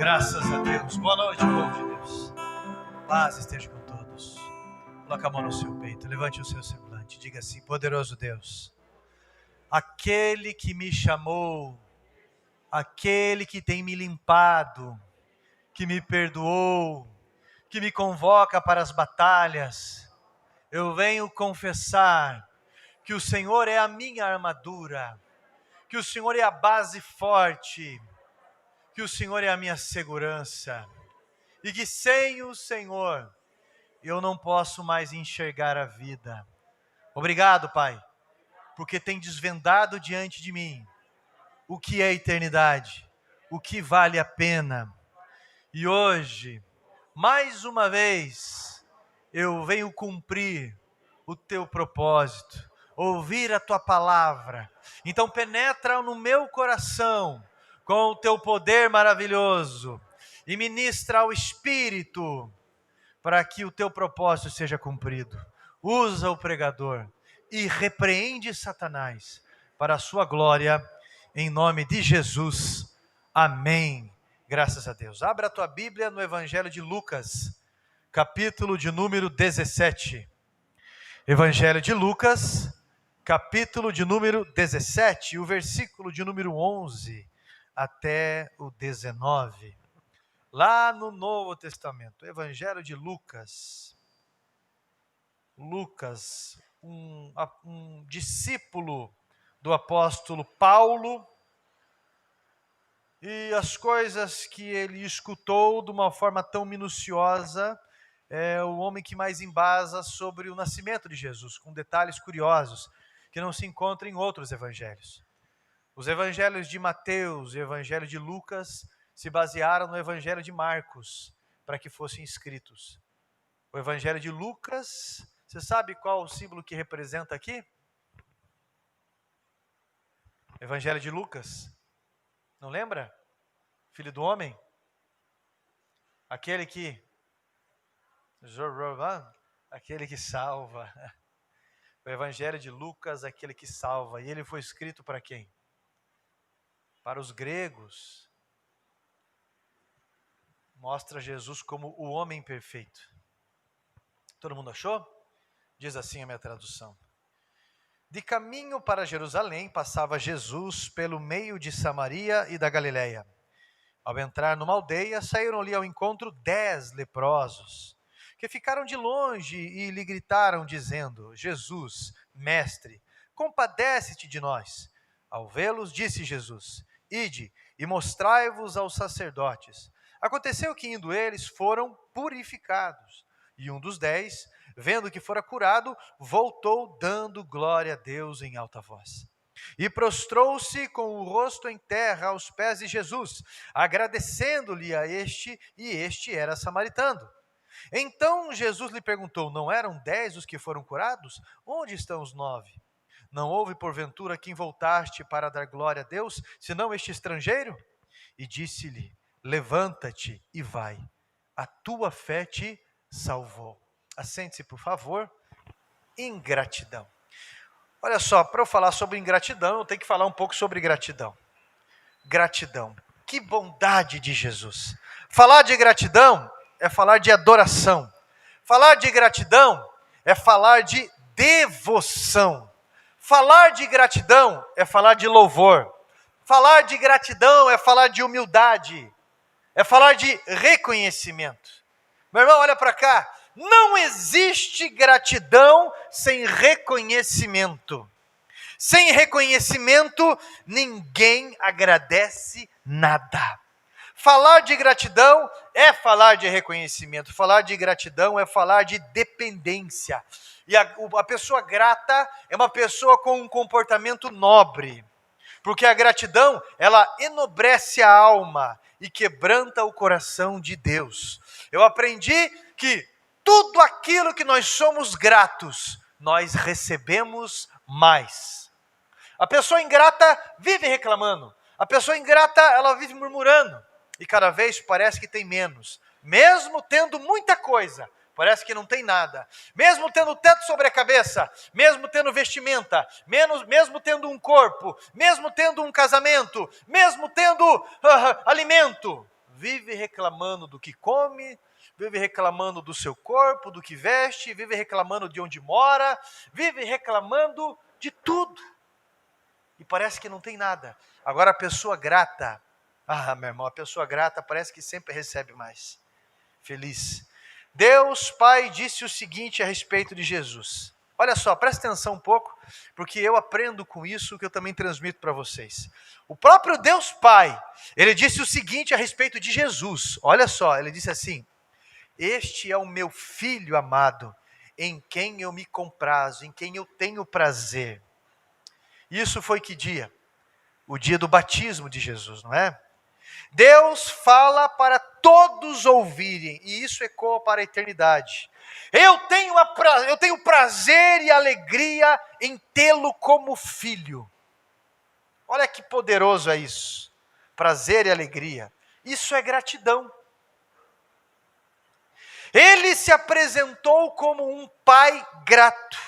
Graças a Deus. Boa noite, povo de Deus. Paz esteja com todos. Coloque a mão no seu peito, levante o seu semblante. Diga assim: poderoso Deus, aquele que me chamou, aquele que tem me limpado, que me perdoou, que me convoca para as batalhas, eu venho confessar que o Senhor é a minha armadura, que o Senhor é a base forte, que o Senhor é a minha segurança, e que sem o Senhor eu não posso mais enxergar a vida. Obrigado, Pai, porque tem desvendado diante de mim o que é eternidade, o que vale a pena. E hoje, mais uma vez, eu venho cumprir o teu propósito, ouvir a tua palavra. Então penetra no meu coração com o teu poder maravilhoso e ministra ao Espírito para que o teu propósito seja cumprido. Usa o pregador e repreende Satanás para a sua glória, em nome de Jesus. Amém. Graças a Deus. Abra a tua Bíblia no Evangelho de Lucas, capítulo de número 17. Evangelho de Lucas, capítulo de número 17, o versículo de número 11 até o 19. Lá no Novo Testamento, Evangelho de Lucas. Lucas, um discípulo do apóstolo Paulo, e as coisas que ele escutou de uma forma tão minuciosa, é o homem que mais embasa sobre o nascimento de Jesus, com detalhes curiosos, que não se encontram em outros evangelhos. Os evangelhos de Mateus e o evangelho de Lucas se basearam no evangelho de Marcos, para que fossem escritos. O evangelho de Lucas, você sabe qual o símbolo que representa aqui? Evangelho de Lucas, não lembra? Filho do homem, aquele que salva. O evangelho de Lucas, aquele que salva. E ele foi escrito para quem? Para os gregos. Mostra Jesus como o homem perfeito. Todo mundo achou? Diz assim a minha tradução: de caminho para Jerusalém, passava Jesus pelo meio de Samaria e da Galileia. Ao entrar numa aldeia, saíram-lhe ao encontro 10 leprosos, que ficaram de longe e lhe gritaram, dizendo: Jesus, mestre, compadece-te de nós. Ao vê-los, disse Jesus: ide e mostrai-vos aos sacerdotes. Aconteceu que, indo eles, foram purificados. E um dos 10, vendo que fora curado, voltou dando glória a Deus em alta voz. E prostrou-se com o rosto em terra aos pés de Jesus, agradecendo-lhe a este, e este era samaritano. Então Jesus lhe perguntou: não eram 10 os que foram curados? Onde estão os 9? Não houve porventura quem voltaste para dar glória a Deus, senão este estrangeiro? E disse-lhe: levanta-te e vai, a tua fé te salvou. Assente-se, por favor. Ingratidão. Olha só, para eu falar sobre ingratidão, eu tenho que falar um pouco sobre gratidão. Gratidão. Que bondade de Jesus. Falar de gratidão é falar de adoração. Falar de gratidão é falar de devoção. Falar de gratidão é falar de louvor. Falar de gratidão é falar de humildade. É falar de reconhecimento. Meu irmão, olha para cá. Não existe gratidão sem reconhecimento. Sem reconhecimento, ninguém agradece nada. Falar de gratidão é falar de reconhecimento. Falar de gratidão é falar de dependência. E a pessoa grata é uma pessoa com um comportamento nobre. Porque a gratidão, ela enobrece a alma e quebranta o coração de Deus. Eu aprendi que tudo aquilo que nós somos gratos, nós recebemos mais. A pessoa ingrata vive reclamando. A pessoa ingrata, ela vive murmurando. E cada vez parece que tem menos. Mesmo tendo muita coisa, parece que não tem nada. Mesmo tendo teto sobre a cabeça, mesmo tendo vestimenta, mesmo tendo um corpo, mesmo tendo um casamento, mesmo tendo alimento, vive reclamando do que come, vive reclamando do seu corpo, do que veste, vive reclamando de onde mora, vive reclamando de tudo. E parece que não tem nada. Agora a pessoa grata, meu irmão, a pessoa grata parece que sempre recebe mais. Feliz. Deus Pai disse o seguinte a respeito de Jesus. Olha só, presta atenção um pouco, porque eu aprendo com isso que eu também transmito para vocês. O próprio Deus Pai, ele disse o seguinte a respeito de Jesus. Olha só, ele disse assim: este é o meu filho amado, em quem eu me comprazo, em quem eu tenho prazer. Isso foi que dia? O dia do batismo de Jesus, não é? Deus fala para todos ouvirem, e isso ecoa para a eternidade. Eu tenho prazer e alegria em tê-lo como filho. Olha que poderoso é isso. Prazer e alegria. Isso é gratidão. Ele se apresentou como um pai grato.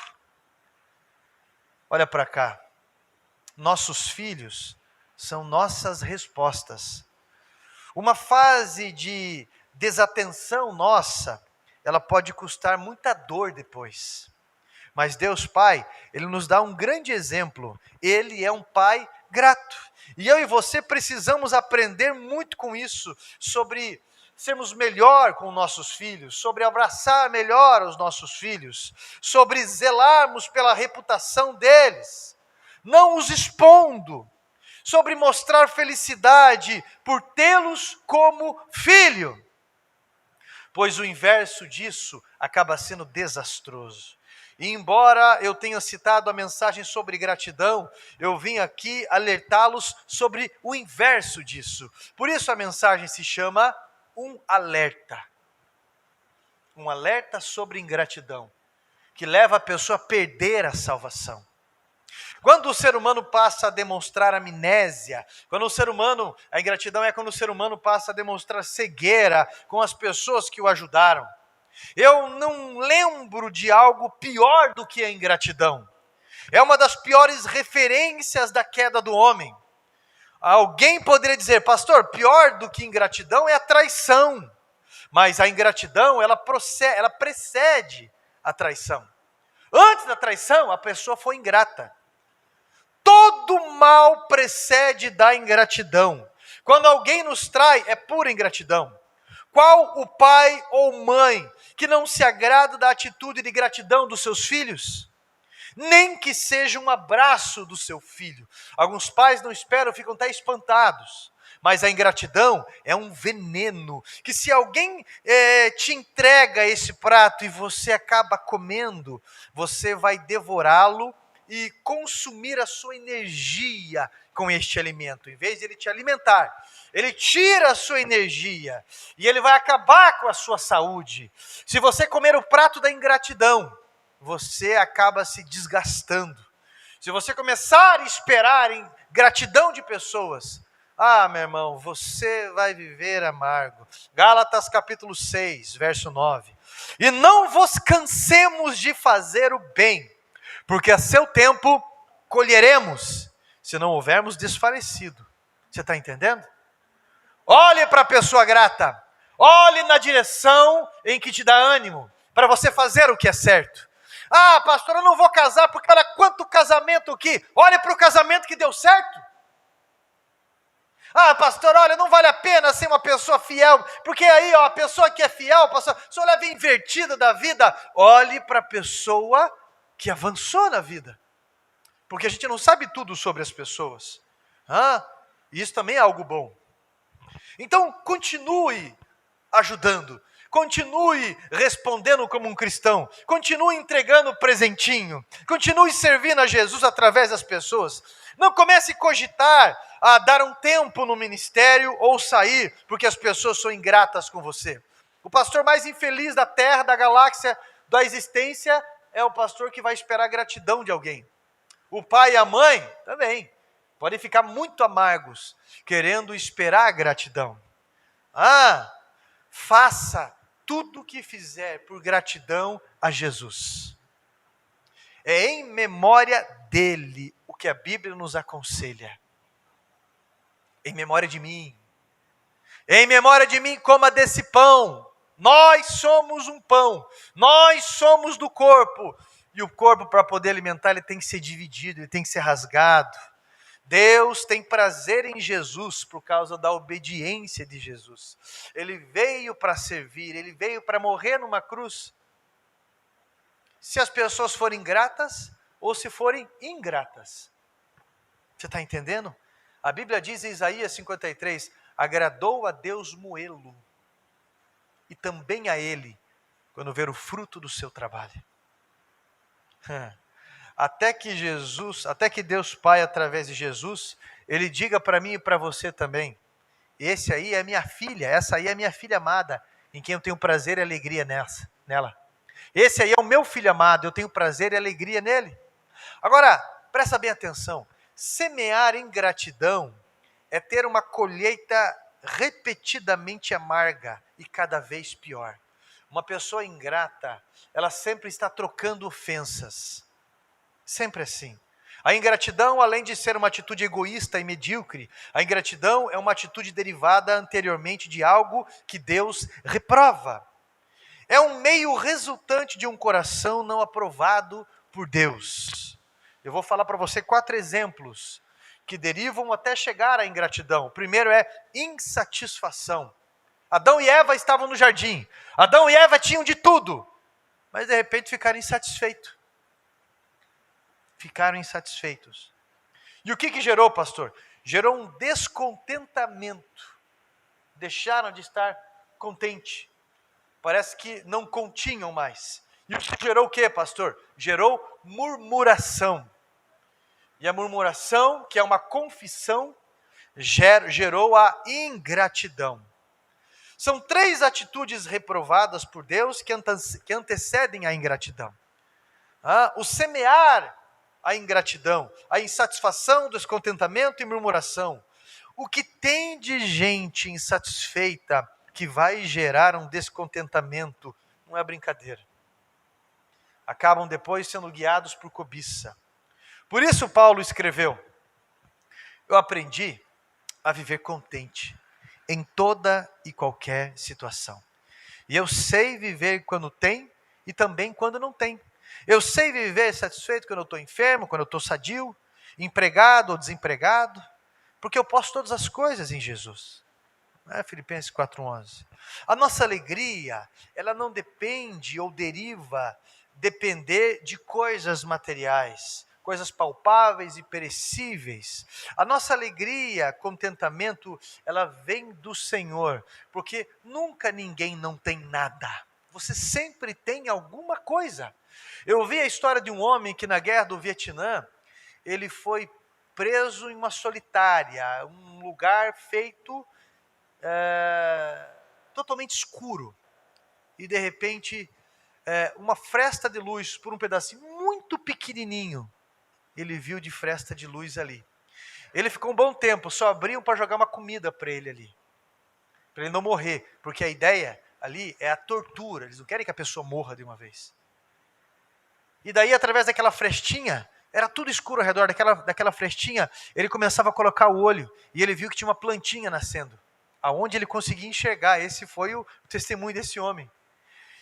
Olha para cá. Nossos filhos são nossas respostas. Uma fase de desatenção nossa, ela pode custar muita dor depois. Mas Deus Pai, Ele nos dá um grande exemplo. Ele é um Pai grato. E eu e você precisamos aprender muito com isso, sobre sermos melhor com nossos filhos, sobre abraçar melhor os nossos filhos, sobre zelarmos pela reputação deles, não os expondo, sobre mostrar felicidade por tê-los como filho, pois o inverso disso acaba sendo desastroso. E embora eu tenha citado a mensagem sobre gratidão, eu vim aqui alertá-los sobre o inverso disso. Por isso a mensagem se chama um alerta. Um alerta sobre ingratidão, que leva a pessoa a perder a salvação. Quando o ser humano passa a demonstrar amnésia, a ingratidão é quando o ser humano passa a demonstrar cegueira com as pessoas que o ajudaram. Eu não lembro de algo pior do que a ingratidão. É uma das piores referências da queda do homem. Alguém poderia dizer, pastor, pior do que ingratidão é a traição. Mas a ingratidão, ela precede a traição. Antes da traição, a pessoa foi ingrata. Todo mal precede da ingratidão. Quando alguém nos trai, é pura ingratidão. Qual o pai ou mãe que não se agrada da atitude de gratidão dos seus filhos? Nem que seja um abraço do seu filho. Alguns pais não esperam, ficam até espantados. Mas a ingratidão é um veneno, que se alguém te entrega esse prato e você acaba comendo, você vai devorá-lo e consumir a sua energia com este alimento. Em vez de ele te alimentar, ele tira a sua energia e ele vai acabar com a sua saúde. Se você comer o prato da ingratidão, você acaba se desgastando. Se você começar a esperar em gratidão de pessoas, meu irmão, você vai viver amargo. Gálatas capítulo 6, verso 9. E não vos cansemos de fazer o bem, porque a seu tempo colheremos, se não houvermos desfalecido. Você está entendendo? Olhe para a pessoa grata. Olhe na direção em que te dá ânimo, para você fazer o que é certo. Pastor, eu não vou casar, porque olha quanto casamento aqui. Olhe para o casamento que deu certo. Pastor, olha, não vale a pena ser uma pessoa fiel, porque aí, a pessoa que é fiel, pastor, se olha a invertida da vida, olhe para a pessoa que avançou na vida, porque a gente não sabe tudo sobre as pessoas, isso também é algo bom. Então continue ajudando, continue respondendo como um cristão, continue entregando presentinho, continue servindo a Jesus através das pessoas. Não comece a cogitar a dar um tempo no ministério ou sair, porque as pessoas são ingratas com você. O pastor mais infeliz da terra, da galáxia, da existência, é o pastor que vai esperar a gratidão de alguém. O pai e a mãe também podem ficar muito amargos, querendo esperar a gratidão. Faça tudo o que fizer por gratidão a Jesus. É em memória dele o que a Bíblia nos aconselha. Em memória de mim. Em memória de mim, coma desse pão. Nós somos um pão, nós somos do corpo. E o corpo, para poder alimentar, ele tem que ser dividido, ele tem que ser rasgado. Deus tem prazer em Jesus por causa da obediência de Jesus. Ele veio para servir, ele veio para morrer numa cruz. Se as pessoas forem gratas ou se forem ingratas. Você está entendendo? A Bíblia diz em Isaías 53, agradou a Deus moê-lo, e também a ele, quando ver o fruto do seu trabalho. Até que Deus Pai, através de Jesus, ele diga para mim e para você também, esse aí é minha filha, essa aí é minha filha amada, em quem eu tenho prazer e alegria nela. Esse aí é o meu filho amado, eu tenho prazer e alegria nele. Agora, presta bem atenção, semear ingratidão é ter uma colheita repetidamente amarga e cada vez pior. Uma pessoa ingrata, ela sempre está trocando ofensas. Sempre assim. A ingratidão, além de ser uma atitude egoísta e medíocre, a ingratidão é uma atitude derivada anteriormente de algo que Deus reprova. É um meio resultante de um coração não aprovado por Deus. Eu vou falar para você 4 exemplos que derivam até chegar à ingratidão. O primeiro é insatisfação. Adão e Eva estavam no jardim. Adão e Eva tinham de tudo, mas de repente ficaram insatisfeitos. Ficaram insatisfeitos. E o que gerou, pastor? Gerou um descontentamento. Deixaram de estar contentes. Parece que não continham mais. E o que gerou o quê, pastor? Gerou murmuração. E a murmuração, que é uma confissão, gerou a ingratidão. São 3 atitudes reprovadas por Deus que antecedem a ingratidão. O semear a ingratidão, a insatisfação, descontentamento e murmuração. O que tem de gente insatisfeita que vai gerar um descontentamento, não é brincadeira. Acabam depois sendo guiados por cobiça. Por isso Paulo escreveu, eu aprendi a viver contente em toda e qualquer situação. E eu sei viver quando tem e também quando não tem. Eu sei viver satisfeito quando eu estou enfermo, quando eu estou sadio, empregado ou desempregado, porque eu posso todas as coisas em Jesus. Filipenses 4,11. A nossa alegria, ela não depende ou depender de coisas materiais, coisas palpáveis e perecíveis. A nossa alegria, contentamento, ela vem do Senhor, porque nunca ninguém não tem nada. Você sempre tem alguma coisa. Eu vi a história de um homem que na guerra do Vietnã, ele foi preso em uma solitária, um lugar feito totalmente escuro. E de repente, uma fresta de luz por um pedacinho muito pequenininho, ele viu de fresta de luz ali. Ele ficou um bom tempo, só abriam para jogar uma comida para ele ali, para ele não morrer, porque a ideia ali é a tortura, eles não querem que a pessoa morra de uma vez. E daí, através daquela frestinha, era tudo escuro ao redor daquela frestinha, ele começava a colocar o olho, e ele viu que tinha uma plantinha nascendo, aonde ele conseguia enxergar. Esse foi o testemunho desse homem.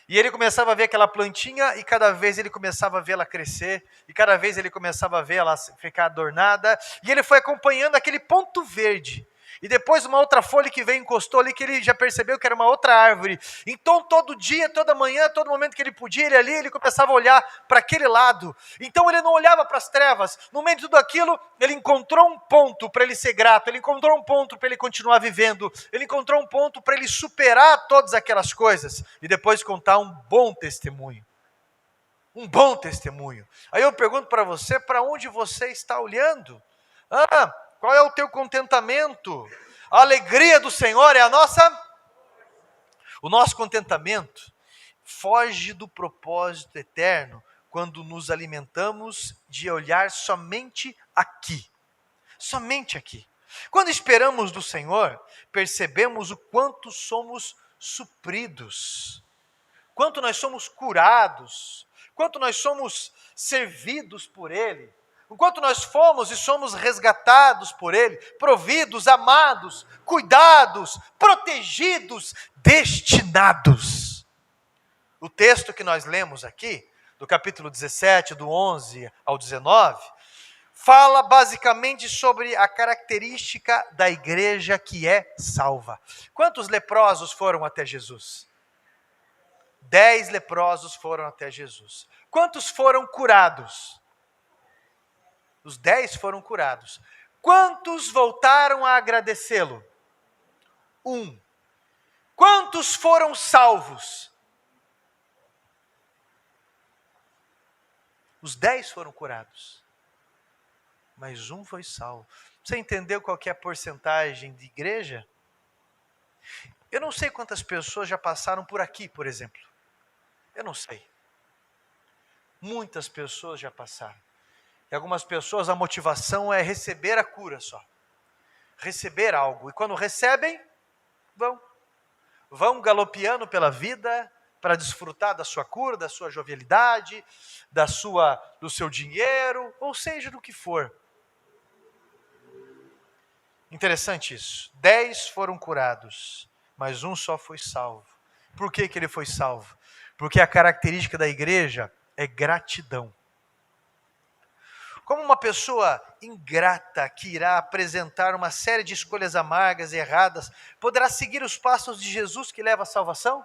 E ele começava a ver aquela plantinha, e cada vez ele começava a vê-la crescer, e cada vez ele começava a vê-la ficar adornada, e ele foi acompanhando aquele ponto verde. E depois uma outra folha que veio encostou ali, que ele já percebeu que era uma outra árvore. Então todo dia, toda manhã, todo momento que ele podia, ele começava a olhar para aquele lado. Então ele não olhava para as trevas. No meio de tudo aquilo, ele encontrou um ponto para ele ser grato, ele encontrou um ponto para ele continuar vivendo, ele encontrou um ponto para ele superar todas aquelas coisas e depois contar um bom testemunho. Um bom testemunho. Aí eu pergunto para você, para onde você está olhando? Qual é o teu contentamento? A alegria do Senhor é o nosso contentamento foge do propósito eterno quando nos alimentamos de olhar somente aqui. Somente aqui. Quando esperamos do Senhor, percebemos o quanto somos supridos, quanto nós somos curados, quanto nós somos servidos por Ele, enquanto nós fomos e somos resgatados por Ele, providos, amados, cuidados, protegidos, destinados. O texto que nós lemos aqui, do capítulo 17, do 11 ao 19, fala basicamente sobre a característica da igreja que é salva. Quantos leprosos foram até Jesus? 10 leprosos foram até Jesus. Quantos foram curados? Os 10 foram curados. Quantos voltaram a agradecê-lo? 1. Quantos foram salvos? Os 10 foram curados, mas 1 foi salvo. Você entendeu qual que é a porcentagem de igreja? Eu não sei quantas pessoas já passaram por aqui, por exemplo. Eu não sei. Muitas pessoas já passaram. E algumas pessoas a motivação é receber a cura só. Receber algo. E quando recebem, vão galopeando pela vida para desfrutar da sua cura, da sua jovialidade, do seu dinheiro, ou seja, do que for. Interessante isso. 10 foram curados, mas 1 só foi salvo. Por que ele foi salvo? Porque a característica da igreja é gratidão. Como uma pessoa ingrata que irá apresentar uma série de escolhas amargas e erradas, poderá seguir os passos de Jesus que leva à salvação?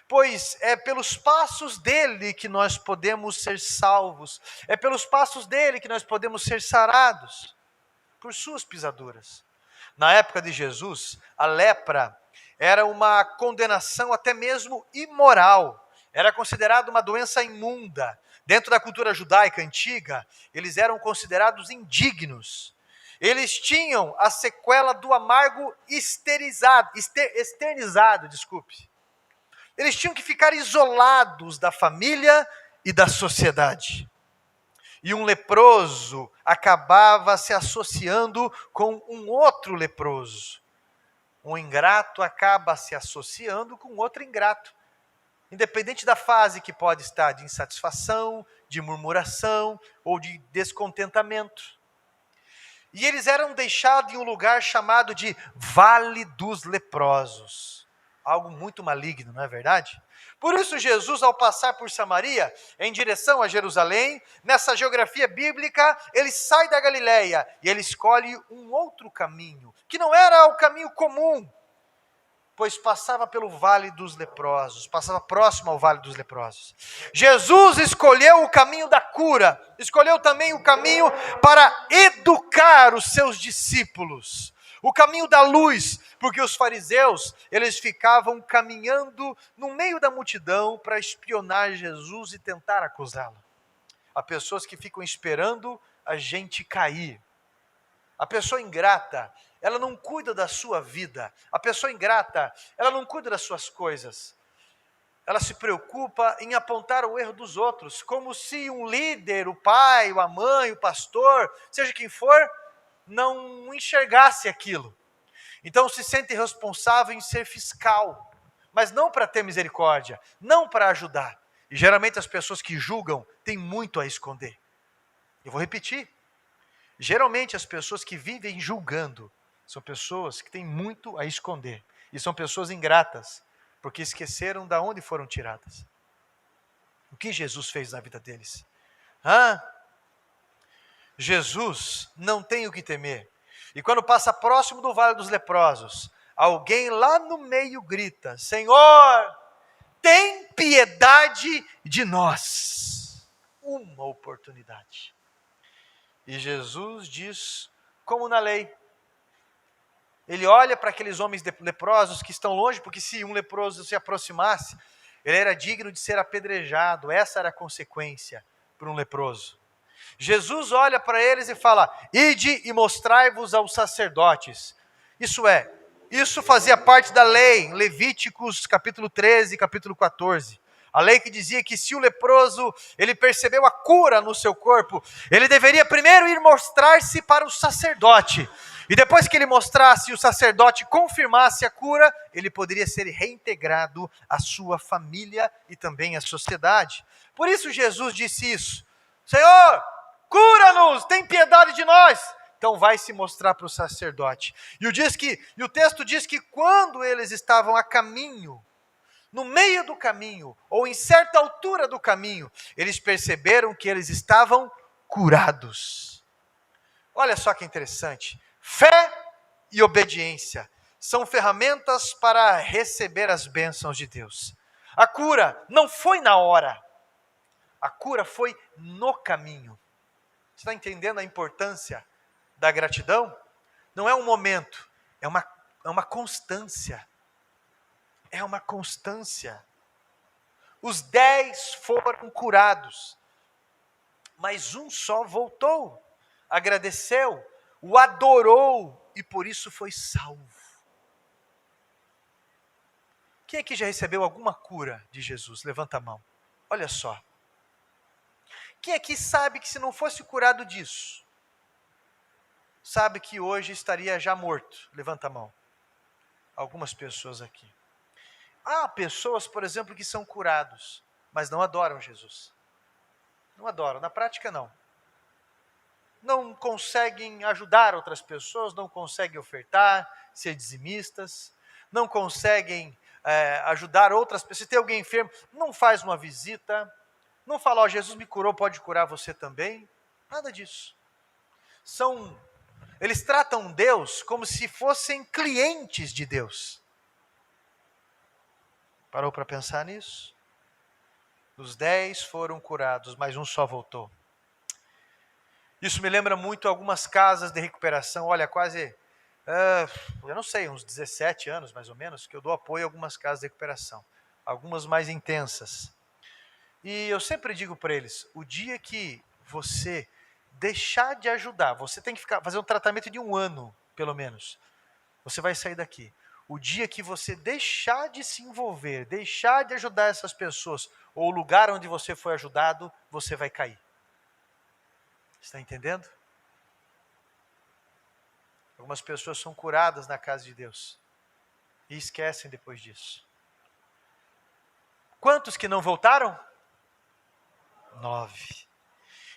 Pois é pelos passos dele que nós podemos ser salvos. É pelos passos dele que nós podemos ser sarados. Por suas pisaduras. Na época de Jesus, a lepra era uma condenação até mesmo imoral. Era considerada uma doença imunda. Dentro da cultura judaica antiga, eles eram considerados indignos. Eles tinham a sequela do amargo externizado. Eles tinham que ficar isolados da família e da sociedade. E um leproso acabava se associando com um outro leproso. Um ingrato acaba se associando com outro ingrato. Independente da fase que pode estar de insatisfação, de murmuração ou de descontentamento. E eles eram deixados em um lugar chamado de Vale dos Leprosos. Algo muito maligno, não é verdade? Por isso Jesus, ao passar por Samaria, em direção a Jerusalém, nessa geografia bíblica, ele sai da Galileia e ele escolhe um outro caminho, que não era o caminho comum, pois passava pelo Vale dos Leprosos, passava próximo ao Vale dos Leprosos. Jesus escolheu o caminho da cura, escolheu também o caminho para educar os seus discípulos, o caminho da luz, porque os fariseus, eles ficavam caminhando no meio da multidão para espionar Jesus e tentar acusá-lo. Há pessoas que ficam esperando a gente cair. A pessoa ingrata, ela não cuida da sua vida. A pessoa ingrata, ela não cuida das suas coisas. Ela se preocupa em apontar o erro dos outros, como se um líder, o pai, a mãe, o pastor, seja quem for, não enxergasse aquilo. Então se sente responsável em ser fiscal, mas não para ter misericórdia, não para ajudar. E geralmente as pessoas que julgam têm muito a esconder. Eu vou repetir. Geralmente as pessoas que vivem julgando são pessoas que têm muito a esconder. E são pessoas ingratas, porque esqueceram de onde foram tiradas. O que Jesus fez na vida deles? Jesus não tem o que temer. E quando passa próximo do Vale dos Leprosos, alguém lá no meio grita: Senhor, tem piedade de nós. Uma oportunidade. E Jesus diz, como na lei, ele olha para aqueles homens leprosos que estão longe, porque se um leproso se aproximasse, ele era digno de ser apedrejado. Essa era a consequência para um leproso. Jesus olha para eles e fala: ide e mostrai-vos aos sacerdotes. Isso fazia parte da lei, em Levíticos capítulo 13, capítulo 14. A lei que dizia que se o leproso, ele percebeu a cura no seu corpo, ele deveria primeiro ir mostrar-se para o sacerdote. E depois que ele mostrasse e o sacerdote confirmasse a cura, ele poderia ser reintegrado à sua família e também à sociedade. Por isso Jesus disse isso: Senhor, cura-nos, tem piedade de nós. Então vai se mostrar para o sacerdote. E o texto diz que quando eles estavam a caminho, no meio do caminho, ou em certa altura do caminho, eles perceberam que eles estavam curados. Olha só que interessante. Fé e obediência são ferramentas para receber as bênçãos de Deus. A cura não foi na hora. A cura foi no caminho. Você está entendendo a importância da gratidão? Não é um momento, é uma constância. É uma constância. Os 10 foram curados, mas um só voltou, agradeceu, o adorou e por isso foi salvo. Quem aqui já recebeu alguma cura de Jesus? Levanta a mão. Olha só. Quem aqui sabe que se não fosse curado disso, sabe que hoje estaria já morto? Levanta a mão. Algumas pessoas aqui. Há pessoas, por exemplo, que são curados, mas não adoram Jesus. Não adoram, na prática não. Não conseguem ajudar outras pessoas, não conseguem ofertar, ser dizimistas, não conseguem ajudar outras pessoas. Se tem alguém enfermo, não faz uma visita, não fala, Jesus me curou, pode curar você também. Nada disso. Eles tratam Deus como se fossem clientes de Deus. Parou para pensar nisso? Os 10 foram curados, mas um só voltou. Isso me lembra muito algumas casas de recuperação. Olha, quase, eu não sei, uns 17 anos mais ou menos, que eu dou apoio a algumas casas de recuperação. Algumas mais intensas. E eu sempre digo para eles, o dia que você deixar de ajudar, você tem que fazer um tratamento de 1 ano, pelo menos. Você vai sair daqui. O dia que você deixar de se envolver, deixar de ajudar essas pessoas, ou o lugar onde você foi ajudado, você vai cair. Está entendendo? Algumas pessoas são curadas na casa de Deus e esquecem depois disso. Quantos que não voltaram? 9.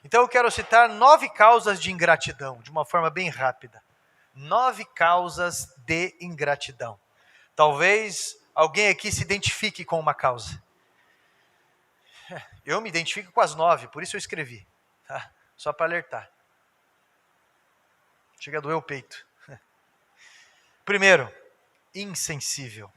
Então eu quero citar 9 causas de ingratidão, de uma forma bem rápida. 9 causas de ingratidão. Talvez alguém aqui se identifique com uma causa. Eu me identifico com as 9, por isso eu escrevi. Tá? Só para alertar. Chega a doer o peito. Primeiro, insensível.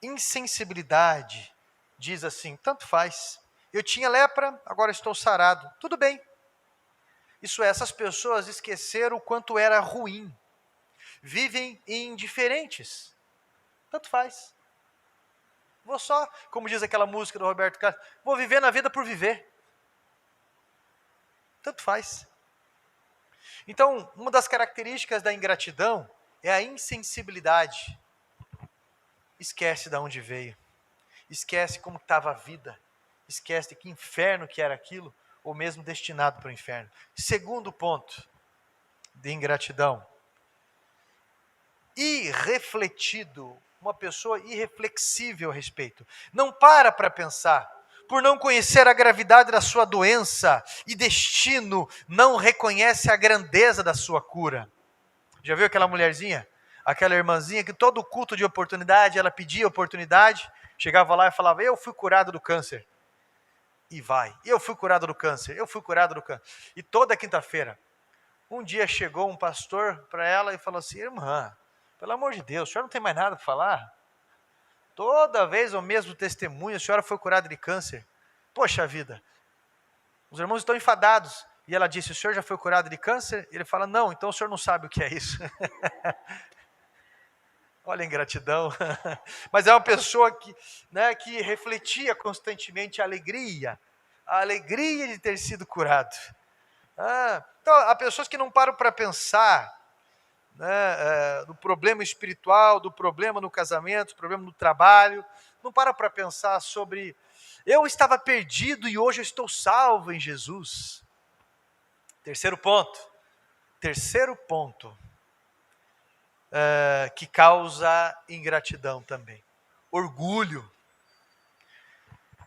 Insensibilidade diz assim, tanto faz. Eu tinha lepra, agora estou sarado. Tudo bem. Isso é, essas pessoas esqueceram o quanto era ruim. Vivem indiferentes. Tanto faz. Vou só, como diz aquela música do Roberto Carlos, vou viver na vida por viver. Tanto faz. Então, uma das características da ingratidão é a insensibilidade. Esquece de onde veio. Esquece como estava a vida. Esquece de que inferno que era aquilo, ou mesmo destinado para o inferno. Segundo ponto de ingratidão. Irrefletido. Uma pessoa irreflexível a respeito. Não para pensar. Por não conhecer a gravidade da sua doença e destino, não reconhece a grandeza da sua cura. Já viu aquela mulherzinha? Aquela irmãzinha que todo culto de oportunidade, ela pedia oportunidade, chegava lá e falava, eu fui curado do câncer. E vai, eu fui curado do câncer, eu fui curado do câncer. E toda quinta-feira, um dia chegou um pastor para ela e falou assim, irmã, pelo amor de Deus, a senhora não tem mais nada para falar? Toda vez o mesmo testemunho, a senhora foi curada de câncer. Poxa vida, os irmãos estão enfadados. E ela disse, o senhor já foi curado de câncer? Ele fala, não, então o senhor não sabe o que é isso. Olha a ingratidão. Mas é uma pessoa que refletia constantemente a alegria de ter sido curado. Então, há pessoas que não param para pensar do problema espiritual, do problema no casamento, do problema no trabalho, não para pensar sobre, eu estava perdido e hoje eu estou salvo em Jesus. Terceiro ponto que causa ingratidão também, orgulho.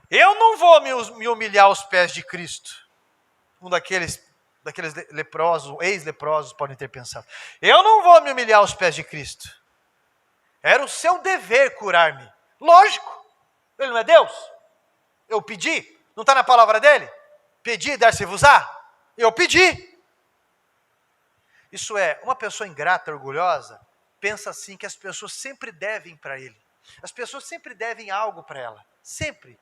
Eu não vou me humilhar aos pés de Cristo, um daqueles leprosos, ex-leprosos podem ter pensado. Eu não vou me humilhar aos pés de Cristo. Era o seu dever curar-me. Lógico, ele não é Deus. Eu pedi, não está na palavra dele? Pedi, dar-se-vos-á. Eu pedi. Isso é, uma pessoa ingrata, orgulhosa, pensa assim que as pessoas sempre devem para ele. As pessoas sempre devem algo para ela. Sempre.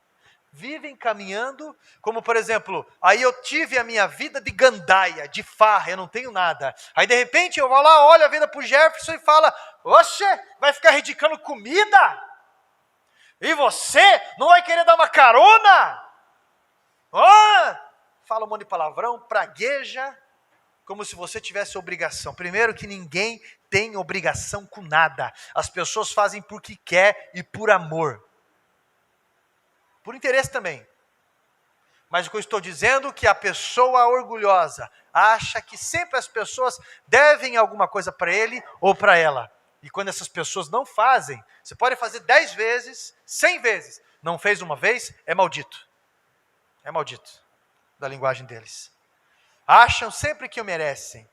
Vivem caminhando, como por exemplo, aí eu tive a minha vida de gandaia, de farra, eu não tenho nada. Aí de repente eu vou lá, olho a vida para o Jefferson e falo, oxe, vai ficar ridicando comida? E você não vai querer dar uma carona? Fala um monte de palavrão, pragueja, como se você tivesse obrigação. Primeiro que ninguém tem obrigação com nada. As pessoas fazem porque quer e por amor. Por interesse também. Mas o que eu estou dizendo é que a pessoa orgulhosa acha que sempre as pessoas devem alguma coisa para ele ou para ela. E quando essas pessoas não fazem, você pode fazer 10 vezes, 100 vezes. Não fez uma vez, é maldito. É maldito, da linguagem deles. Acham sempre que o merecem.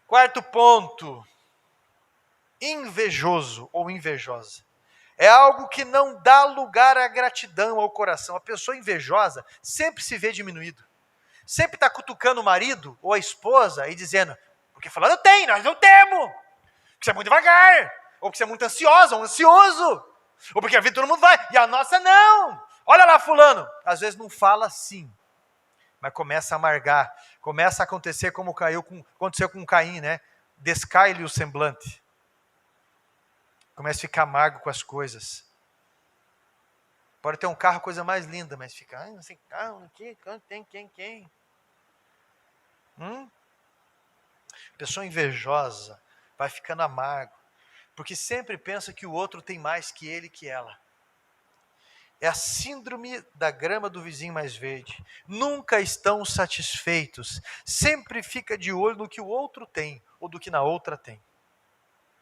Quarto ponto. Invejoso ou invejosa. É algo que não dá lugar à gratidão ao coração. A pessoa invejosa sempre se vê diminuído. Sempre está cutucando o marido ou a esposa e dizendo, porque falando tem, nós não temos. Porque você é muito devagar. Ou porque você é muito ansiosa ou ansioso. Ou porque a vida todo mundo vai e a nossa não. Olha lá fulano. Às vezes não fala assim. Mas começa a amargar. Começa a acontecer como aconteceu com Caim, né? Descai-lhe o semblante. Começa a ficar amargo com as coisas. Pode ter um carro, coisa mais linda, mas fica, não sei carro aqui, tem quem? Pessoa invejosa vai ficando amargo, porque sempre pensa que o outro tem mais que ele, que ela. É a síndrome da grama do vizinho mais verde. Nunca estão satisfeitos. Sempre fica de olho no que o outro tem, ou do que na outra tem.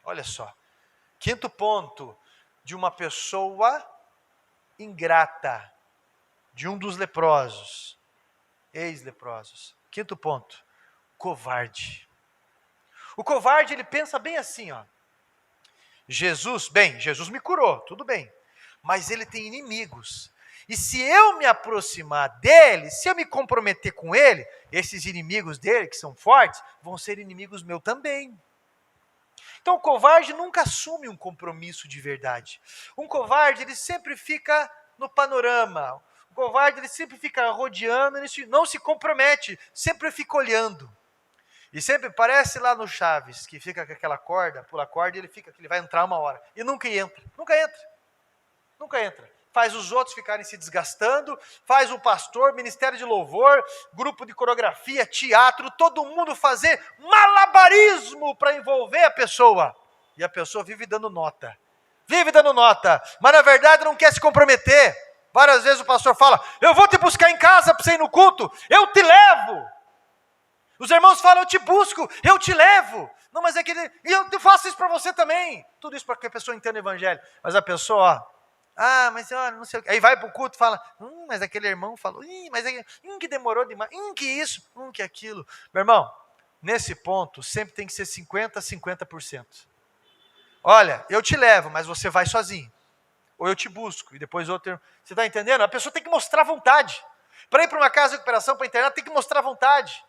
Olha só. Quinto ponto, de uma pessoa ingrata, de um dos leprosos, ex-leprosos. Quinto ponto, covarde. O covarde, ele pensa bem assim, Jesus me curou, tudo bem, mas ele tem inimigos. E se eu me aproximar dele, se eu me comprometer com ele, esses inimigos dele, que são fortes, vão ser inimigos meus também. Então o covarde nunca assume um compromisso de verdade. Um covarde, ele sempre fica no panorama. O covarde, ele sempre fica rodeando, ele não se compromete, sempre fica olhando. E sempre parece lá no Chaves, que fica com aquela corda, pula a corda, e ele vai entrar uma hora. E nunca entra. Faz os outros ficarem se desgastando, faz o pastor, ministério de louvor, grupo de coreografia, teatro, todo mundo fazer malabarismo para envolver a pessoa. E a pessoa vive dando nota, mas na verdade não quer se comprometer. Várias vezes o pastor fala, eu vou te buscar em casa para você ir no culto, eu te levo. Os irmãos falam, eu te busco, eu te levo. Não, mas é que eu faço isso para você também. Tudo isso para que a pessoa entenda o evangelho. Mas a pessoa, mas olha, não sei o que. Aí vai para o culto e fala, mas aquele irmão falou, que demorou demais, que isso, que aquilo. Meu irmão, nesse ponto, sempre tem que ser 50%. Olha, eu te levo, mas você vai sozinho. Ou eu te busco, e depois outro. Você está entendendo? A pessoa tem que mostrar vontade. Para ir para uma casa de recuperação, para a internet, tem que mostrar vontade.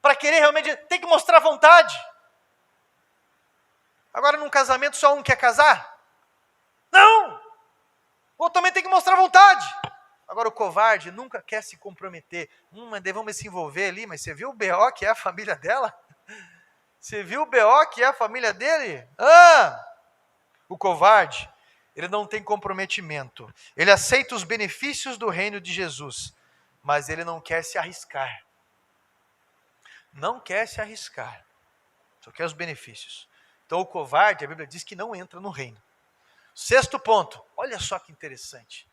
Para querer realmente, tem que mostrar vontade. Agora, num casamento, só um quer casar? Não! O outro também tem que mostrar vontade. Agora, o covarde nunca quer se comprometer. Mas vamos se envolver ali, mas você viu o BO que é a família dela? Você viu o BO que é a família dele? O covarde, ele não tem comprometimento. Ele aceita os benefícios do reino de Jesus, mas ele não quer se arriscar. Não quer se arriscar. Só quer os benefícios. Então o covarde, a Bíblia diz que não entra no reino. Sexto ponto, olha só que interessante.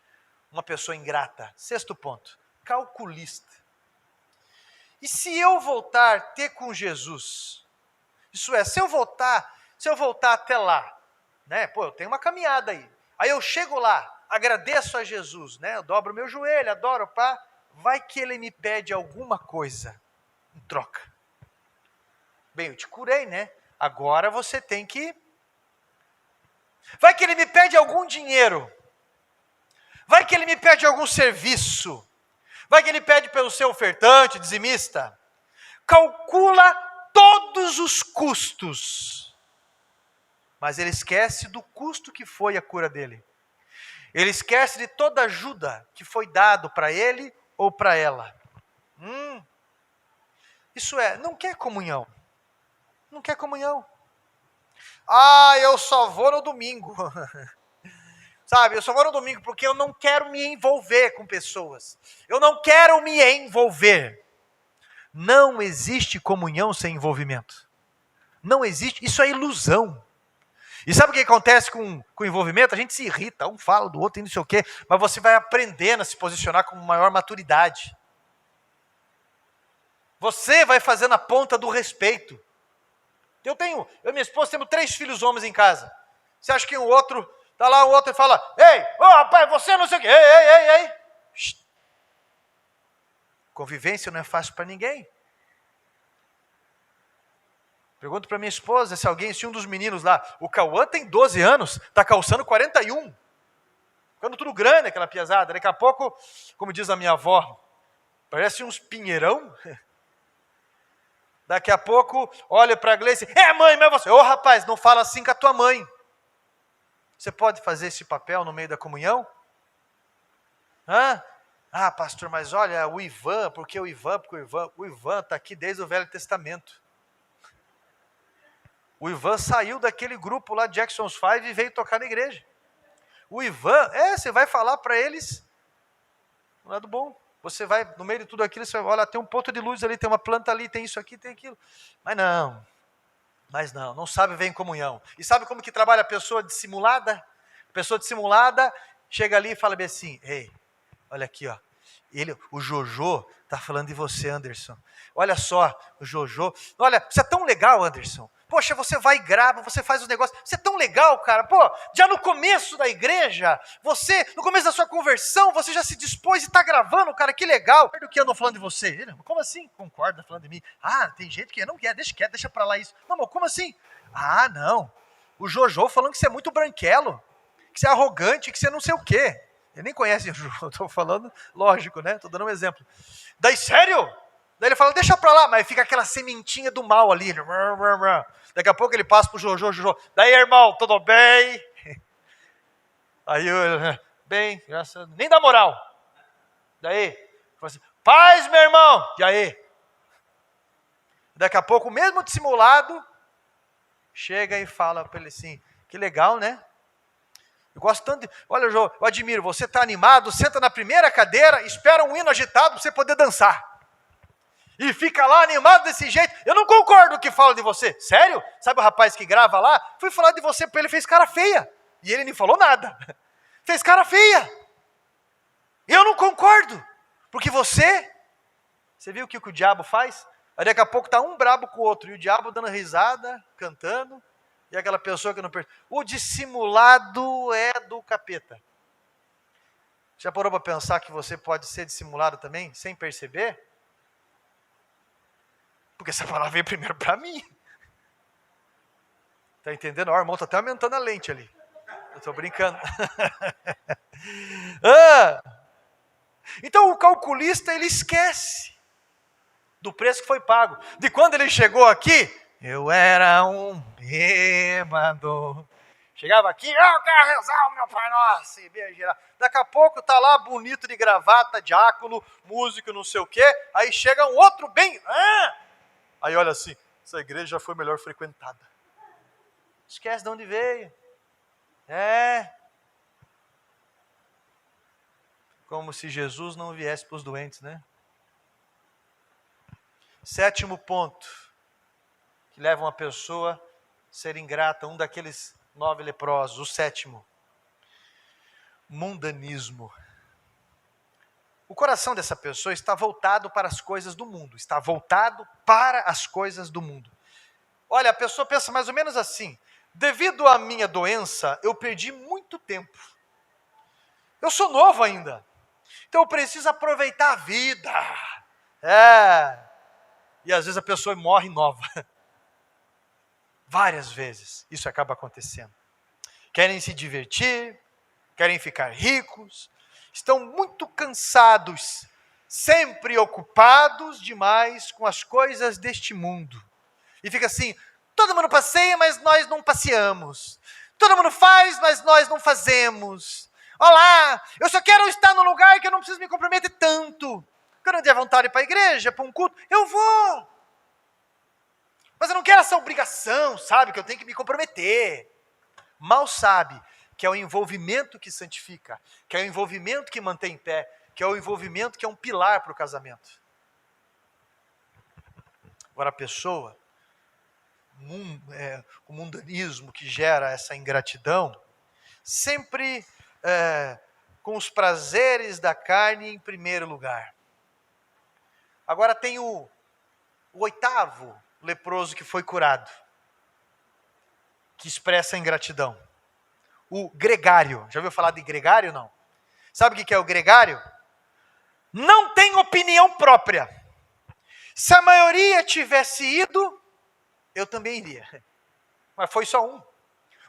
Uma pessoa ingrata. Sexto ponto, calculista. E se eu voltar a ter com Jesus? Isso é, se eu voltar até lá, né? Eu tenho uma caminhada aí. Aí eu chego lá, agradeço a Jesus, né? Eu dobro meu joelho, adoro, vai que ele me pede alguma coisa em troca. Bem, eu te curei, né? Agora você tem que... Vai que ele me pede algum dinheiro. Vai que ele me pede algum serviço. Vai que ele pede pelo seu ofertante, dizimista. Calcula todos os custos. Mas ele esquece do custo que foi a cura dele. Ele esquece de toda a ajuda que foi dado para ele ou para ela. Isso é, não quer comunhão. Não quer comunhão. Eu só vou no domingo. Sabe, eu só vou no domingo porque eu não quero me envolver com pessoas. Eu não quero me envolver. Não existe comunhão sem envolvimento. Não existe, isso é ilusão. E sabe o que acontece com o envolvimento? A gente se irrita, um fala do outro e não sei o quê, mas você vai aprendendo a se posicionar com maior maturidade. Você vai fazendo a ponta do respeito. Eu e minha esposa temos 3 filhos homens em casa. Você acha que o outro, tá lá o outro e fala, ei, rapaz, você não sei o quê, ei. Convivência não é fácil para ninguém. Pergunto para minha esposa se um dos meninos lá, o Cauã tem 12 anos, está calçando 41. Ficando tudo grande aquela piazada. Daqui a pouco, como diz a minha avó, parece uns pinheirão. Daqui a pouco, olha para a Gleice, mãe, mas você... rapaz, não fala assim com a tua mãe. Você pode fazer esse papel no meio da comunhão? Pastor, mas olha, o Ivan está aqui desde o Velho Testamento. O Ivan saiu daquele grupo lá de Jackson's 5 e veio tocar na igreja. O Ivan, você vai falar para eles um lado bom. Você vai, no meio de tudo aquilo, você vai, olha, tem um ponto de luz ali, tem uma planta ali, tem isso aqui, tem aquilo. Mas não sabe ver em comunhão. E sabe como que trabalha a pessoa dissimulada? A pessoa dissimulada chega ali e fala bem assim, ei, olha aqui, ó. O Jojo está falando de você, Anderson. Olha só, o Jojo. Olha, você é tão legal, Anderson. Poxa, você vai e grava, você faz os negócios. Você é tão legal, cara. Já no começo da igreja, no começo da sua conversão, você já se dispôs e está gravando, cara, que legal. Do que andam falando de você? Ele, como assim? Concorda falando de mim? Tem gente que não quer, deixa pra lá isso. Não, mas como assim? Não. O Jojo falando que você é muito branquelo, que você é arrogante, que você não sei o quê. Ele nem conhece o Jojo, estou falando, lógico, né? Estou dando um exemplo. Daí, sério? Daí ele fala, deixa pra lá, mas fica aquela sementinha do mal ali. Daqui a pouco ele passa pro Jojo. Daí, irmão, tudo bem? Aí eu, bem, graças a Deus. Nem dá moral. Daí, fala assim, paz, meu irmão. E aí? Daqui a pouco, o mesmo dissimulado, chega e fala para ele assim, que legal, né? Eu gosto tanto de... Olha, João, eu admiro, você está animado, senta na primeira cadeira, espera um hino agitado para você poder dançar. E fica lá animado desse jeito. Eu não concordo com o que fala de você. Sério? Sabe o rapaz que grava lá? Fui falar de você para ele, fez cara feia. E ele nem falou nada. Fez cara feia. Eu não concordo. Porque você viu o que o diabo faz? Aí daqui a pouco está um brabo com o outro. E o diabo dando risada, cantando. E aquela pessoa que não percebe. O dissimulado é do capeta. Já parou para pensar que você pode ser dissimulado também, sem perceber? Porque essa palavra veio primeiro para mim. Está entendendo? O irmão está até aumentando a lente ali. Eu estou brincando. Então o calculista, ele esquece do preço que foi pago. De quando ele chegou aqui, eu era um bêbado. Chegava aqui, eu quero rezar o meu Pai Nosso. Daqui a pouco está lá bonito de gravata, diácono, músico, não sei o quê. Aí chega um outro bem... Aí olha assim, essa igreja já foi melhor frequentada. Esquece de onde veio. Como se Jesus não viesse para os doentes, né? 7º ponto, que leva uma pessoa a ser ingrata, um daqueles 9 leprosos. O 7º, mundanismo. O coração dessa pessoa está voltado para as coisas do mundo. Está voltado para as coisas do mundo. Olha, a pessoa pensa mais ou menos assim. Devido à minha doença, eu perdi muito tempo. Eu sou novo ainda. então eu preciso aproveitar a vida. E às vezes a pessoa morre nova. Várias vezes isso acaba acontecendo. Querem se divertir, querem ficar ricos, estão muito cansados, sempre ocupados demais com as coisas deste mundo. E fica assim, todo mundo passeia, mas nós não passeamos. Todo mundo faz, mas nós não fazemos. Olá, eu só quero estar num lugar que eu não preciso me comprometer tanto. Quando eu der vontade de ir para a igreja, para um culto, eu vou. Mas eu não quero essa obrigação, sabe, que eu tenho que me comprometer. Mal sabe que é o envolvimento que santifica, que é o envolvimento que mantém em pé, que é o envolvimento que é um pilar para o casamento. Agora a pessoa, o mundanismo que gera essa ingratidão, sempre com os prazeres da carne em primeiro lugar. Agora tem o oitavo leproso que foi curado, que expressa a ingratidão. O gregário. Já ouviu falar de gregário, não? Sabe o que é o gregário? Não tem opinião própria. Se a maioria tivesse ido, eu também iria. Mas foi só um.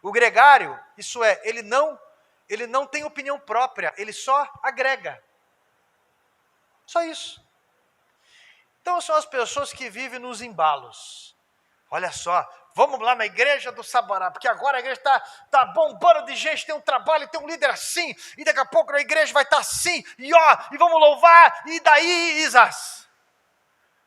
O gregário, isso é, ele não tem opinião própria, ele só agrega. Só isso. Então são as pessoas que vivem nos embalos. Olha só, vamos lá na igreja do Sabará, porque agora a igreja está bombando de gente, tem um trabalho, tem um líder assim, e daqui a pouco a igreja vai estar assim, e vamos louvar, e daí, Isas.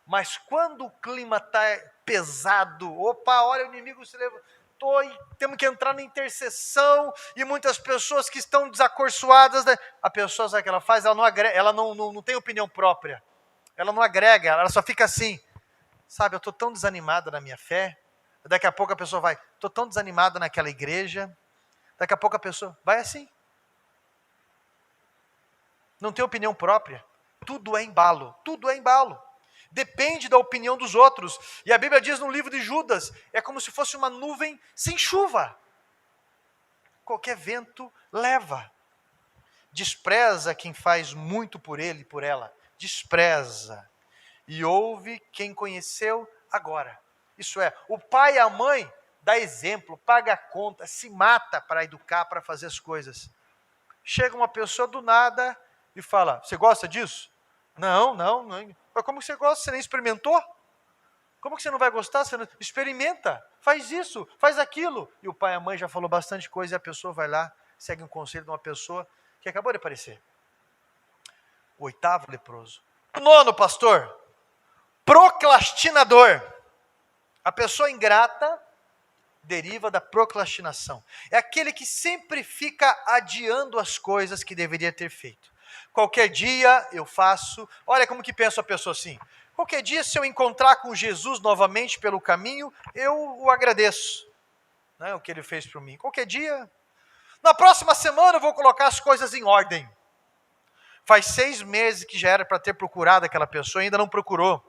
Mas quando o clima está pesado, olha, o inimigo se levantou, e temos que entrar na intercessão, e muitas pessoas que estão desacorçoadas, a pessoa, sabe o que ela faz? Ela não tem opinião própria, ela não agrega, ela só fica assim, sabe, eu estou tão desanimada na minha fé. Daqui a pouco a pessoa vai, estou tão desanimada naquela igreja. Daqui a pouco a pessoa vai assim. Não tem opinião própria. Tudo é embalo, tudo é embalo. Depende da opinião dos outros. E a Bíblia diz no livro de Judas, é como se fosse uma nuvem sem chuva. Qualquer vento leva. Despreza quem faz muito por ele e por ela. Despreza. E ouve quem conheceu agora. Isso é, o pai e a mãe dá exemplo, paga a conta, se mata para educar, para fazer as coisas. Chega uma pessoa do nada e fala, você gosta disso? Não. Mas como você gosta? Você nem experimentou? Como que você não vai gostar? Você não... Experimenta, faz isso, faz aquilo. E o pai e a mãe já falou bastante coisa e a pessoa vai lá, segue um conselho de uma pessoa que acabou de aparecer. O oitavo leproso. O nono, pastor, procrastinador. A pessoa ingrata deriva da procrastinação. É aquele que sempre fica adiando as coisas que deveria ter feito. Qualquer dia eu faço. Olha como que pensa a pessoa assim. Qualquer dia, se eu encontrar com Jesus novamente pelo caminho, eu o agradeço. Né, o que ele fez por mim. Qualquer dia. Na próxima semana eu vou colocar as coisas em ordem. Faz 6 meses que já era para ter procurado aquela pessoa e ainda não procurou.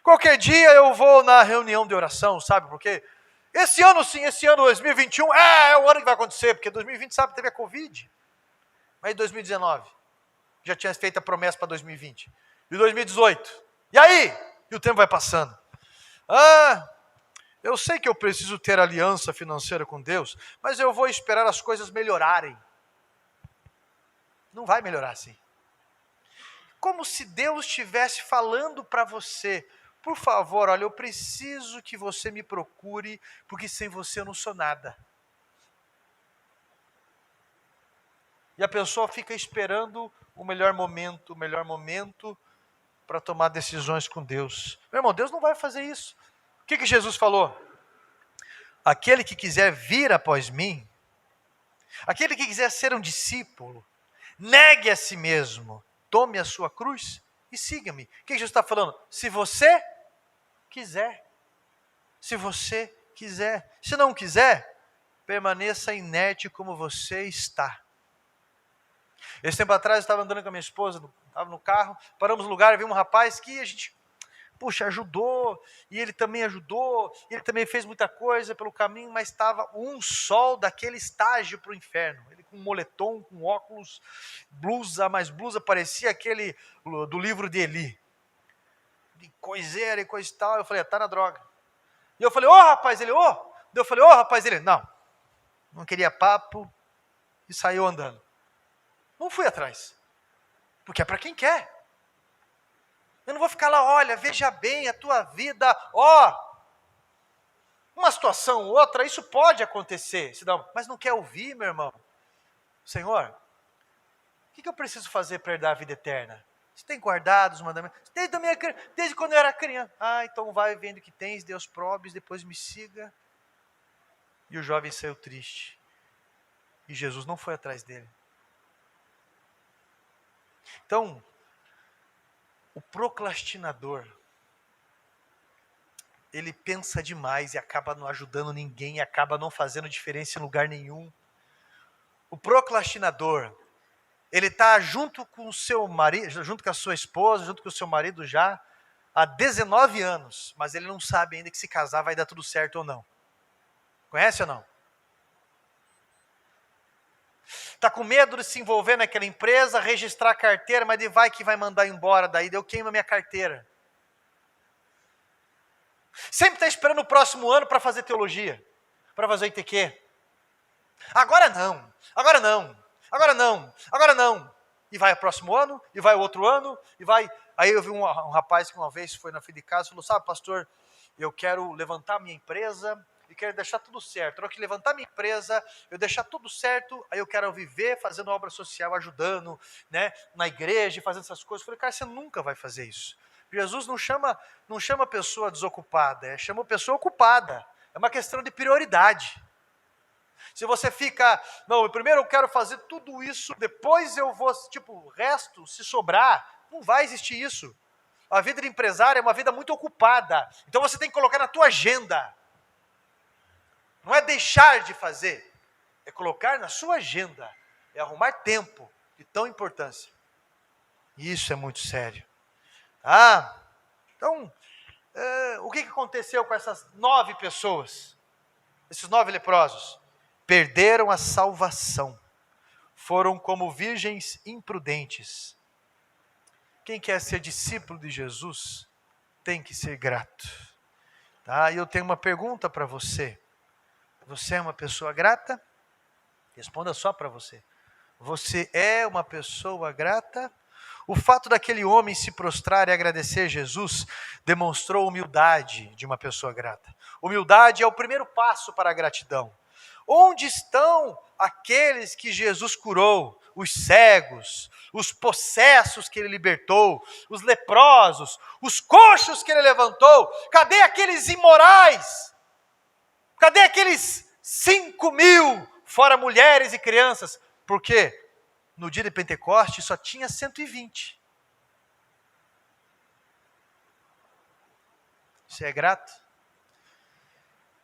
Qualquer dia eu vou na reunião de oração, sabe por quê? Esse ano sim, esse ano 2021, é o ano que vai acontecer, porque 2020, sabe, teve a Covid. Mas em 2019, já tinha feito a promessa para 2020. E 2018, e aí? E o tempo vai passando. Eu sei que eu preciso ter aliança financeira com Deus, mas eu vou esperar as coisas melhorarem. Não vai melhorar assim. Como se Deus estivesse falando para você, por favor, olha, eu preciso que você me procure, porque sem você eu não sou nada. E a pessoa fica esperando o melhor momento para tomar decisões com Deus. Meu irmão, Deus não vai fazer isso. O que Jesus falou? Aquele que quiser vir após mim, aquele que quiser ser um discípulo, negue a si mesmo, tome a sua cruz e siga-me. O que Jesus está falando? Se você quiser. Se você quiser. Se não quiser, permaneça inerte como você está. Esse tempo atrás eu estava andando com a minha esposa, estava no carro, paramos no lugar e vi um rapaz que a gente puxa, ajudou, e ele também ajudou, e ele também fez muita coisa pelo caminho, mas estava um sol daquele estágio para o inferno. Ele com moletom, com óculos, blusa, mas blusa parecia aquele do livro de Eli. De coiseira e coisa e tal. Eu falei, tá na droga. E eu falei, rapaz, ele, Eu falei, rapaz, ele, não queria papo, e saiu andando. Não fui atrás, porque é para quem quer. Eu não vou ficar lá, olha, veja bem a tua vida, uma situação ou outra, isso pode acontecer, mas não quer ouvir, meu irmão. Senhor, o que eu preciso fazer para herdar a vida eterna? Você tem guardado os mandamentos? Desde quando eu era criança. Então vai vendo o que tens, Deus probes, depois me siga. E o jovem saiu triste. E Jesus não foi atrás dele. Então, o procrastinador, ele pensa demais e acaba não ajudando ninguém, acaba não fazendo diferença em lugar nenhum. O procrastinador, ele está junto com o seu marido, junto com a sua esposa, junto com o seu marido já há 19 anos, mas ele não sabe ainda que se casar vai dar tudo certo ou não. Conhece ou não? Está com medo de se envolver naquela empresa, registrar a carteira, mas vai que vai mandar embora daí, eu queimo a minha carteira. Sempre está esperando o próximo ano para fazer teologia, para fazer ITQ. Agora não. E vai o próximo ano, e vai o outro ano, e vai. Aí eu vi um rapaz que uma vez foi na fim de casa e falou, sabe, pastor, eu quero levantar minha empresa e quero deixar tudo certo. Eu quero levantar minha empresa, eu deixar tudo certo, aí eu quero viver fazendo obra social, ajudando, né, na igreja, fazendo essas coisas. Eu falei, cara, você nunca vai fazer isso. Jesus não chama a pessoa desocupada, chama a pessoa ocupada. É uma questão de prioridade. Se você fica, primeiro eu quero fazer tudo isso, depois eu vou, o resto, se sobrar, não vai existir isso. A vida de empresário é uma vida muito ocupada. Então você tem que colocar na tua agenda. Não é deixar de fazer, é colocar na sua agenda, é arrumar tempo de tão importância. E isso é muito sério. Então, o que aconteceu com essas 9 pessoas? Esses 9 leprosos? Perderam a salvação. Foram como virgens imprudentes. Quem quer ser discípulo de Jesus tem que ser grato. E eu tenho uma pergunta para você. Você é uma pessoa grata? Responda só para você. Você é uma pessoa grata? O fato daquele homem se prostrar e agradecer a Jesus demonstrou humildade de uma pessoa grata. Humildade é o primeiro passo para a gratidão. Onde estão aqueles que Jesus curou? Os cegos, os possessos que ele libertou, os leprosos, os coxos que ele levantou? Cadê aqueles imorais? Cadê aqueles 5.000, fora mulheres e crianças? Por quê? No dia de Pentecostes só tinha 120. Você é grato?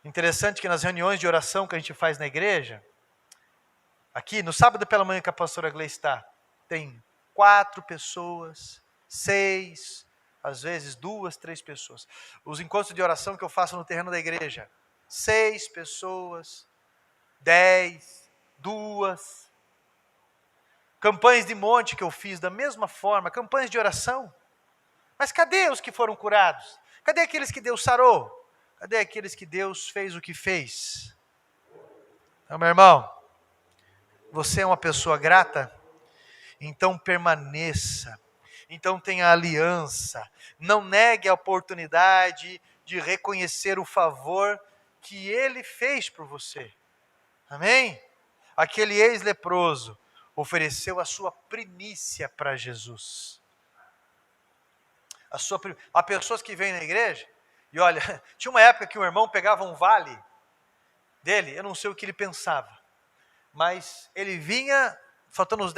Interessante que nas reuniões de oração que a gente faz na igreja, aqui no sábado pela manhã que a pastora Gleice está, tem 4 pessoas, 6, às vezes 2, 3 pessoas. Os encontros de oração que eu faço no terreno da igreja, 6 pessoas, 10, 2. Campanhas de monte que eu fiz da mesma forma, campanhas de oração. Mas cadê os que foram curados? Cadê aqueles que Deus sarou? Cadê aqueles que Deus fez o que fez? Então, meu irmão, você é uma pessoa grata? Então permaneça. Então tenha aliança. Não negue a oportunidade de reconhecer o favor que Ele fez por você. Amém? Aquele ex-leproso ofereceu a sua primícia para Jesus. Há pessoas que vêm na igreja e olha, tinha uma época que um irmão pegava um vale dele, eu não sei o que ele pensava, mas ele vinha, faltando uns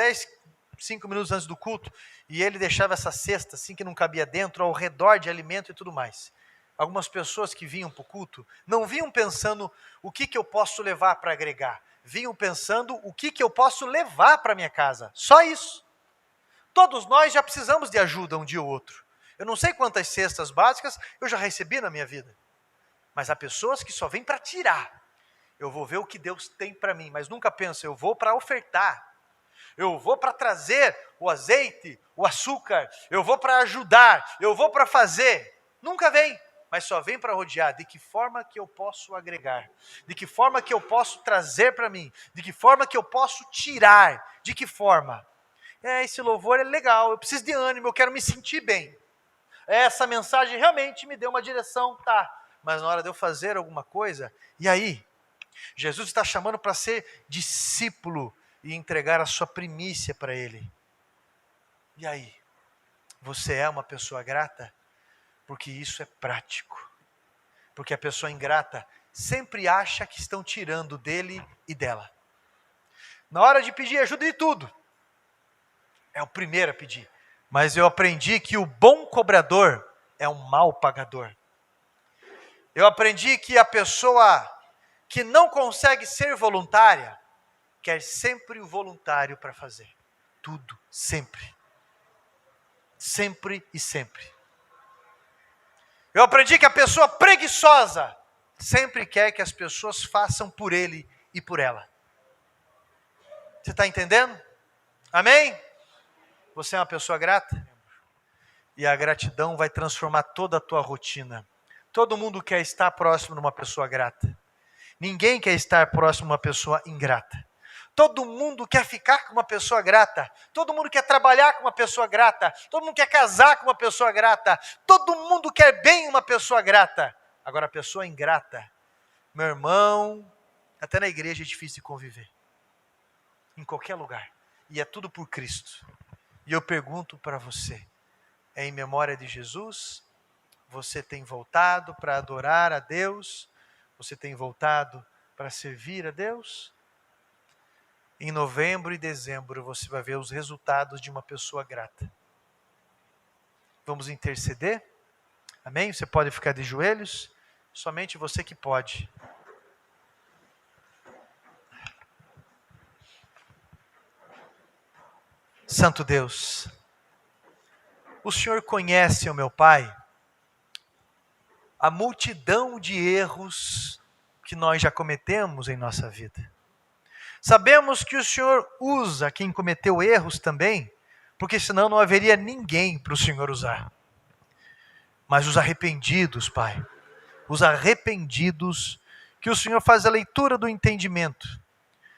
5 minutos antes do culto, e ele deixava essa cesta, assim que não cabia dentro, ao redor de alimento e tudo mais. Algumas pessoas que vinham para o culto, não vinham pensando o que eu posso levar para agregar, vinham pensando o que eu posso levar para minha casa, só isso. Todos nós já precisamos de ajuda um dia ou outro. Eu não sei quantas cestas básicas eu já recebi na minha vida. Mas há pessoas que só vêm para tirar. Eu vou ver o que Deus tem para mim, mas nunca penso, eu vou para ofertar. Eu vou para trazer o azeite, o açúcar. Eu vou para ajudar, eu vou para fazer. Nunca vem, mas só vem para rodear. De que forma que eu posso agregar? De que forma que eu posso trazer para mim? De que forma que eu posso tirar? De que forma? Esse louvor é legal, eu preciso de ânimo, eu quero me sentir bem. Essa mensagem realmente me deu uma direção, tá. Mas na hora de eu fazer alguma coisa, e aí? Jesus está chamando para ser discípulo e entregar a sua primícia para Ele. E aí? Você é uma pessoa grata? Porque isso é prático. Porque a pessoa ingrata sempre acha que estão tirando dele e dela. Na hora de pedir ajuda de tudo, é o primeiro a pedir. Mas eu aprendi que o bom cobrador é um mau pagador. Eu aprendi que a pessoa que não consegue ser voluntária, quer sempre o voluntário para fazer. Tudo, sempre. Sempre e sempre. Eu aprendi que a pessoa preguiçosa sempre quer que as pessoas façam por ele e por ela. Você está entendendo? Amém? Você é uma pessoa grata? E a gratidão vai transformar toda a tua rotina. Todo mundo quer estar próximo de uma pessoa grata. Ninguém quer estar próximo de uma pessoa ingrata. Todo mundo quer ficar com uma pessoa grata. Todo mundo quer trabalhar com uma pessoa grata. Todo mundo quer casar com uma pessoa grata. Todo mundo quer bem uma pessoa grata. Agora a pessoa ingrata, meu irmão, até na igreja é difícil de conviver. Em qualquer lugar. E é tudo por Cristo. E eu pergunto para você, é em memória de Jesus? Você tem voltado para adorar a Deus? Você tem voltado para servir a Deus? Em novembro e dezembro você vai ver os resultados de uma pessoa grata. Vamos interceder? Amém? Você pode ficar de joelhos? Somente você que pode. Santo Deus, o Senhor conhece, ó meu Pai, a multidão de erros que nós já cometemos em nossa vida. Sabemos que o Senhor usa quem cometeu erros também, porque senão não haveria ninguém para o Senhor usar. Mas os arrependidos, Pai, os arrependidos, que o Senhor faz a leitura do entendimento.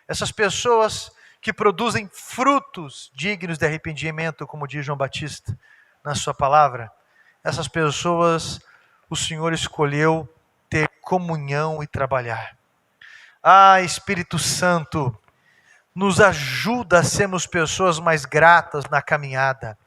Essas pessoas que produzem frutos dignos de arrependimento, como diz João Batista na sua palavra, essas pessoas o Senhor escolheu ter comunhão e trabalhar. Espírito Santo, nos ajuda a sermos pessoas mais gratas na caminhada.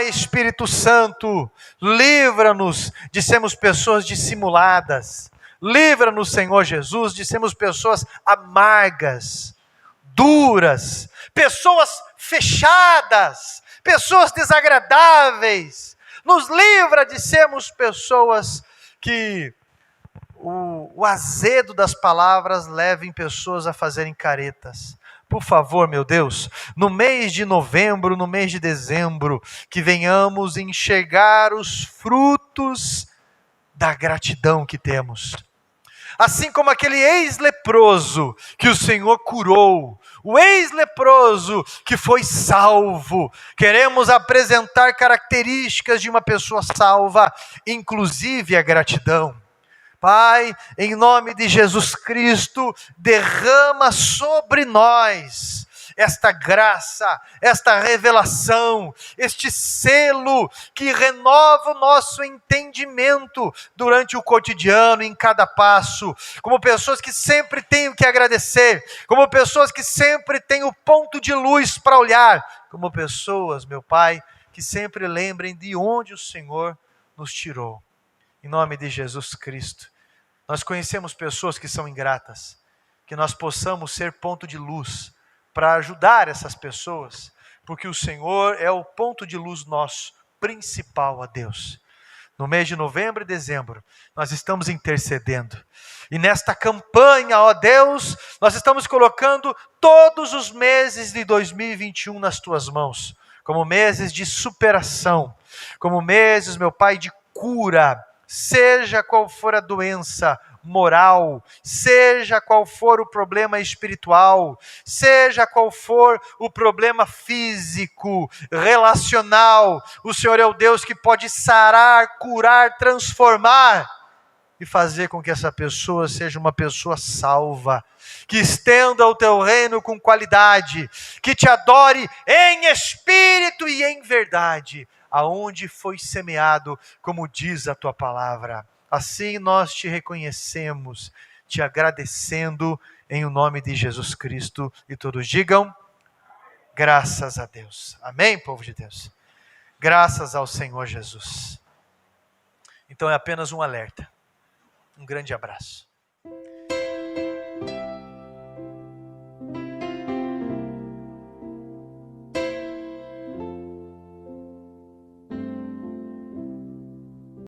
Espírito Santo, livra-nos de sermos pessoas dissimuladas. Livra-nos, Senhor Jesus, de sermos pessoas amargas, duras, pessoas fechadas, pessoas desagradáveis. Nos livra de sermos pessoas que o azedo das palavras levem pessoas a fazerem caretas. Por favor, meu Deus, no mês de novembro, no mês de dezembro, que venhamos enxergar os frutos da gratidão que temos. Assim como aquele ex-leproso que o Senhor curou, o ex-leproso que foi salvo. Queremos apresentar características de uma pessoa salva, inclusive a gratidão. Pai, em nome de Jesus Cristo, derrama sobre nós esta graça, esta revelação, este selo que renova o nosso entendimento durante o cotidiano, em cada passo, como pessoas que sempre têm o que agradecer, como pessoas que sempre têm o ponto de luz para olhar, como pessoas, meu Pai, que sempre lembrem de onde o Senhor nos tirou. Em nome de Jesus Cristo. Nós conhecemos pessoas que são ingratas, que nós possamos ser ponto de luz para ajudar essas pessoas, porque o Senhor é o ponto de luz nosso, principal a Deus. No mês de novembro e dezembro, nós estamos intercedendo. E nesta campanha, ó Deus, nós estamos colocando todos os meses de 2021 nas Tuas mãos, como meses de superação, como meses, meu Pai, de cura, seja qual for a doença moral, seja qual for o problema espiritual, seja qual for o problema físico, relacional, o Senhor é o Deus que pode sarar, curar, transformar e fazer com que essa pessoa seja uma pessoa salva, que estenda o teu reino com qualidade, que te adore em espírito e em verdade, aonde foi semeado, como diz a tua palavra. Assim nós te reconhecemos, te agradecendo em o nome de Jesus Cristo, e todos digam, graças a Deus. Amém, povo de Deus? Graças ao Senhor Jesus. Então é apenas um alerta. Um grande abraço.